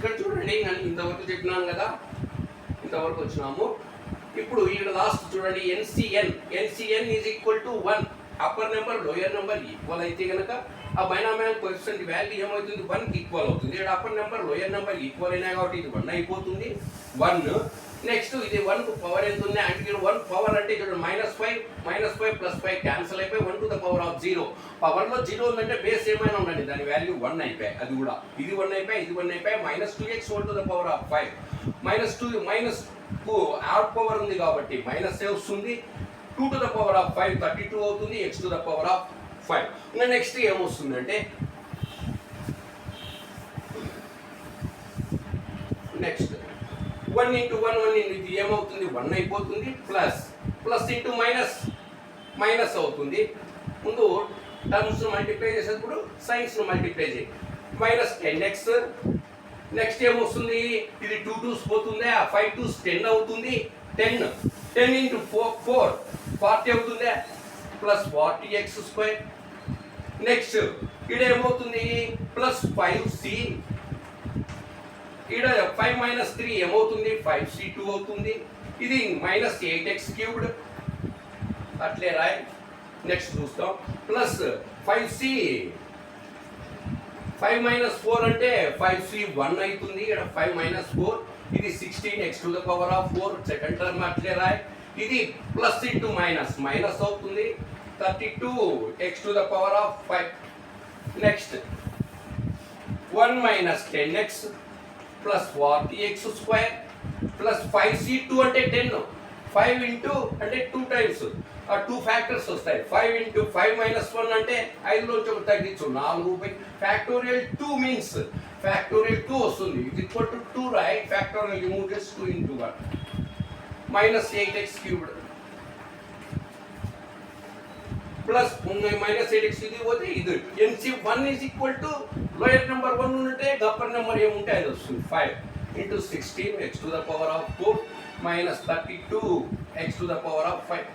ఇక్కడ చూడండి, నేను ఇంతవరకు చెప్పినాను కదా, ఇంతవరకు వచ్చినాము. ఇప్పుడు ఇక్కడ లాస్ట్ చూడండి, NCN is equal to 1. Upper number lower number equal అయితే కనుక ఆ బైనామియల్ కోఎఫిషియంట్ వాల్యూ ఏమవుతుంది, 1కి ఈక్వల్ అవుతుంది. ఇక్కడ upper number lower number equal అయినా కాబట్టి ఇది 1 అయిపోతుంది. 1 నెక్స్ట్ ఇది 1 పవర్ ఎంత ఉంది అంటే ఇక్కడ 1 పవర్ అంటే ఇక్కడ -5 +5 క్యాన్సిల్ అయిపోయి 1 టు ద పవర్ ఆఫ్ 0. పవర్లో 0 ఉందంటే బేస్ ఏమైనా ఉండండి, దాని వాల్యూ 1 అయిపోయాయి. అది కూడా ఇది 1 అయిపోయి ఇది 1 అయిపోయి -2x whole to the power of 5. -2 odd power ఉంది కాబట్టి మైనస్ ఏ వస్తుంది. 2 టు ద పవర్ ఆఫ్ 5 32 అవుతుంది, x to the power of 5. ఇంకా నెక్స్ట్ ఏమొస్తుందంటే నెక్స్ట్ 1 ఇంటూ 1 ఇది ఏమవుతుంది, 1 అయిపోతుంది. ప్లస్ ఇంటూ మైనస్ అవుతుంది. ముందు టర్మ్స్ మల్టిప్లై చేసేటప్పుడు సైన్స్ను మల్టిప్లై చేయి. -10x. నెక్స్ట్ ఏమొస్తుంది, ఇది 2 2s పోతుంది, 5 2s 10 అవుతుంది. 10 ఇంటూ 4 40 అవుతుంది, ప్లస్ 40x². నెక్స్ట్ ఇక్కడ ఏమవుతుంది, +5c. ఇక్కడ 5 - 3 ఏమవుతుంది, 5c2 అవుతుంది. ఇది -8x³ అట్లే రాయ్. నెక్స్ట్ చూస్తాం, ప్లస్ 5c 5 - 4 అంటే 5c1 అవుతుంది. ఇక్కడ 5 - 4 ఇది 16x to the power of 4. Second term అట్లే రాయ్. ఇది ప్లస్ ఇంటూ మైనస్ అవుతుంది, 32x to the power of 5. Next 1 - 10x plus 40x² plus 5c2 అంటే 10. 5 ఇంటూ అంటే 2 టైమ్స్, ఆ 2 ఫ్యాక్టర్స్ వస్తాయి. 5 ఇంటూ 5 - 1 అంటే 5లోంచి ఒకటి తగ్గించు, 4 ఫ్యాక్టోరియల్ 2 మీన్స్ ఫ్యాక్టోరియల్ 2 వస్తుంది. ఇది ఈక్వల్ టు 2 రాయ్. ఫ్యాక్టోరియల్ రిమూవ్ చేసి 2 ఇంటూ 1 -8x³ ప్లస్ -8x ఇది పోతే ఇది NC1 is equal to lower number 1 ఉంటే అప్పర్ నెంబర్ ఏముంటే అది వస్తుంది. 5 into 16x to the power of 4 -32x to the power of 5.